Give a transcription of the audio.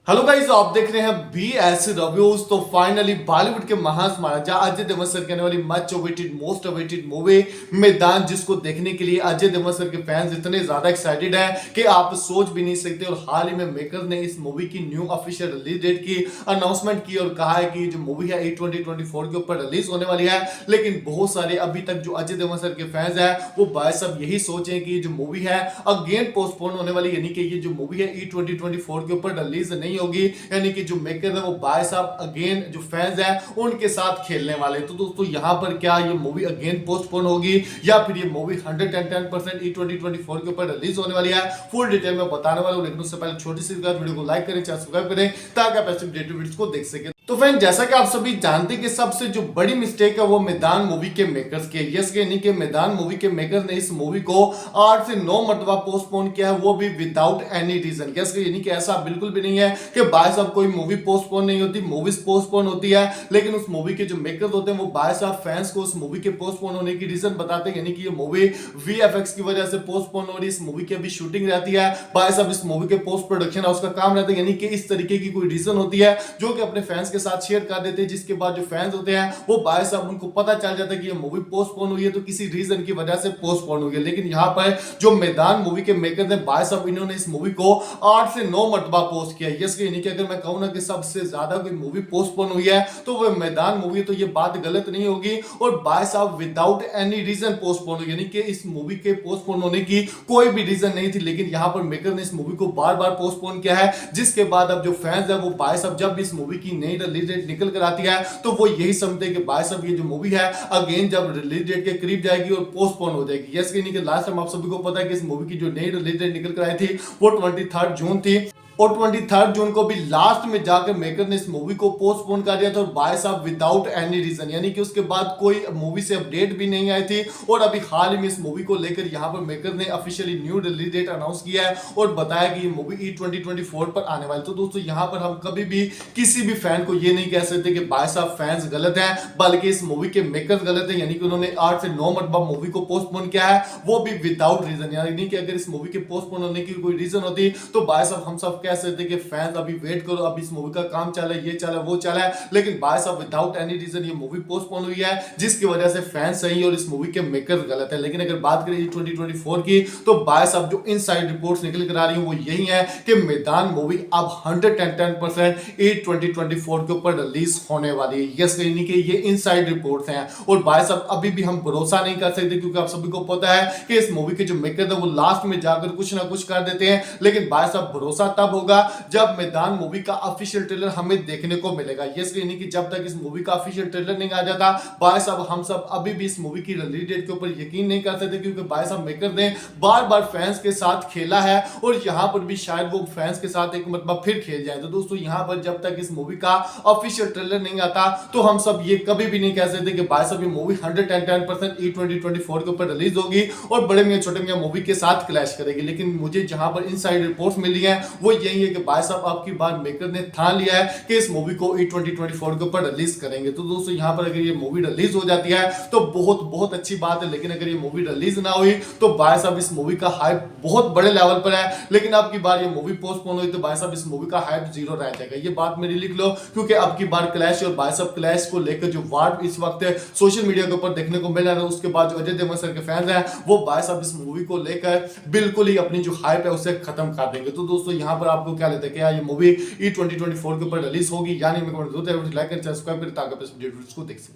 Hello guys, आप देख रहे हैं बीएस रिव्यूज। तो फाइनली बॉलीवुड के महान अजय देवगन सर कहने वाली much awaited most awaited movie मैदान, जिसको देखने के लिए अजय देवगन सर के फैंस इतने ज्यादा एक्साइटेड हैं कि आप सोच भी नहीं सकते। और हाल ही में मेकर ने इस मूवी की न्यू ऑफिशियल रिलीज डेट की अनाउंसमेंट की और कहा है कि जो मूवी है 2024 के ऊपर रिलीज होने वाली है। लेकिन बहुत सारे अभी तक जो अजय देवगन सर के फैंस हैं वो भाई सब यही सोचे कि जो मूवी है अगेन पोस्टपोन होने वाली, यानी कि ये जो मूवी है 2024 के ऊपर रिलीज नहीं होगी, यानी कि जो मेकर है वो भाई साहब अगेन जो फैंस हैं उनके साथ खेलने वाले। तो दोस्तों यहां पर क्या ये मूवी अगेन पोस्टपोन होगी या फिर ये मूवी 110% E2024 के ऊपर रिलीज होने वाली है, फुल डिटेल में बताने वाला हूं। लेकिन उससे पहले छोटी सी वीडियो को लाइक करें, चैनल सब्सक्राइब करें ताकि आप ऐसे अपडेटेड वीडियोस को देख सकें। तो फ्रेंड, जैसा कि आप सभी जानते हैं कि सबसे जो बड़ी मिस्टेक है वो मैदान मूवी के मेकर्स की है। यस के नहीं कि मैदान मूवी के मेकर ने इस मूवी को 8 से 9 मरतबा पोस्टपोन किया है, वो भी विदाउट एनी रीजन। यस के यानी कि ऐसा बिल्कुल भी नहीं है कि भाई साहब कोई मूवी पोस्टपोन नहीं होती, मूवीज पोस्टपोन होती है। लेकिन उस मूवी के जो मेकर्स होते हैं वो भाई साहब फैंस को उस मूवी के पोस्टपोन होने की रीजन बताते हैं, यानी कि ये मूवी वीएफएक्स की वजह से पोस्टपोन हो रही है, इस मूवी की अभी शूटिंग रहती है, भाई साहब इस मूवी के पोस्ट प्रोडक्शन हाउस का काम रहता है, यानी कि इस तरीके की कोई रीजन होती है जो कि अपने फैंस के साथ शेयर कर देते हैं। जिसके बाद जो फैंस होते हैं वो भाई साहब उनको पता चल जाता है कि ये मूवी पोस्टपोन हुई है तो किसी रीजन की वजह से पोस्टपोन हुई है। लेकिन यहाँ पर जो मैदान मूवी के मेकर ने भाई साहब इन्होंने इस मूवी को 8 से 9 मरतबा पोस्ट किया। यस यानी कि अगर मैं कहूं ना कि सबसे ज्यादा कोई मूवी पोस्टपोन हुई है तो वो मैदान मूवी, तो ये बात गलत नहीं होगी। और भाई साहब विदाउट एनी रीजन पोस्टपोन हुई, यानी कि इस मूवी के पोस्टपोन होने की कोई भी रीजन नहीं थी। लेकिन यहाँ पर मेकर ने इस मूवी को बार बार पोस्टपोन किया है, जिसके बाद अब जो फैंस है वो भाई साहब जब इस मूवी की नई रिलीज डेट निकल कर आती है तो वो यही समझते हैं कि भाई साहब ये जो मूवी है अगेन जब रिलीज डेट के करीब जाएगी और पोस्टपोन हो जाएगी। यस कि लास्ट टाइम आप सभी को पता है कि इस मूवी की जो नई रिलीज डेट निकल कर आई थी वो 23 जून थी, और 23 जून को भी लास्ट में जाकर मेकर ने इस मूवी को पोस्टपोन कर दिया था। और भाई साहब विदाउट एनी रीजन, यानी कि उसके बाद कोई मूवी से अपडेट भी नहीं आई थी। और अभी हाल ही में इस मूवी को लेकर यहां पर मेकर ने officially new release date announce किया है और बताया कि ये मूवी E2024 पर आने वाली। तो दोस्तों यहां पर हम कभी भी किसी भी फैन को ये नहीं कह सकते कि भाई साहब फैंस गलत हैं, बल्कि इस मूवी के मेकर्स गलत हैं, यानी कि उन्होंने 8 से 9 मरतबा मूवी को पोस्टपोन किया है, वो भी विदाउट रीजन। यानी कि अगर इस मूवी के पोस्टपोन होने की कोई रीजन होती तो भाई साहब हम सब कह सकते कि फैंस अभी वेट करो, अभी इस मूवी का काम चल रहा है, ये चल रहा है, वो चल रहा है। लेकिन भाई साहब विदाउट एनी रीजन ये मूवी पोस्टपोन हुई है, जिसकी वजह से फैंस सही और इस मूवी के मेकर्स गलत है। लेकिन अगर बात करें 2024 की तो भाई साहब जो इनसाइड रिपोर्ट्स निकल कर आ रही है वो यही है कि मैदान मूवी अब 110% E2024 के ऊपर रिलीज होने वाली है। यस यानी कि ये इनसाइड रिपोर्ट्स हैं और भाई साहब अभी भी हम भरोसा नहीं कर सकते, क्योंकि आप सभी को पता है कि इस मूवी के जो मेकर है वो लास्ट में जाकर कुछ ना कुछ कर देते हैं। लेकिन भाई साहब भरोसा तब होगा जब मैदान मूवी का ऑफिशियल ट्रेलर हमें देखने को मिलेगा। यस यानी कि जब तक इस मूवी का ऑफिशियल ट्रेलर नहीं आ जाता भाई साहब हम सब अभी भी इस मूवी की रिलीज डेट के ऊपर यकीन नहीं कर सकते, क्योंकि भाई साहब मेकर ने बार बार फैंस के साथ खेला है और यहां पर भी शायद वो फैंस के साथ एक मतलब फिर खेल जाए। तो दोस्तों यहां पर जब तक इस मूवी का ऑफिशियल ट्रेलर नहीं आता तो हम सब ये कभी भी नहीं कह सकते कि भाई साहब ये मूवी 110% E2024 के ऊपर रिलीज होगी और बड़े मियां छोटे मियां मूवी के साथ क्लैश करेगी। लेकिन मुझे जहां पर इनसाइड रिपोर्ट्स मिली है वो यही है कि भाई साहब आपकी बार मेकर ने ठान लिया है कि इस मूवी को E2024 के ऊपर रिलीज करेंगे। तो दोस्तों यहां पर अगर ये मूवी रिलीज हो जाती है तो बहुत बहुत अच्छी बात है। लेकिन अगर ये मूवी रिलीज ना हुई तो भाई साहब इस मूवी का हाइप बहुत बड़े लेवल पर है। लेकिन अब की बार ये मूवी पोस्टपोन हुई तो भाई साहब इस मूवी का हाइप जीरो रह जाएगा। ये बात मेरी लिख लो, क्योंकि अब की बार क्लैश और भाई साहब क्लैश को लेकर जो वार इस वक्त सोशल मीडिया के ऊपर देखने को मिल रहा है, उसके बाद जो अजय देवगन सर के फैंस हैं वो भाई साहब इस मूवी को लेकर बिल्कुल ही अपनी जो हाइप है उसे खत्म कर देंगे। तो दोस्तों यहां पर आपको क्या लगता है कि ये मूवी E2024 के ऊपर रिलीज होगी यानी मैं कमेंट जरूर लाइक करें, सब्सक्राइब करें ताकि आप इस वीडियो को देख सकें।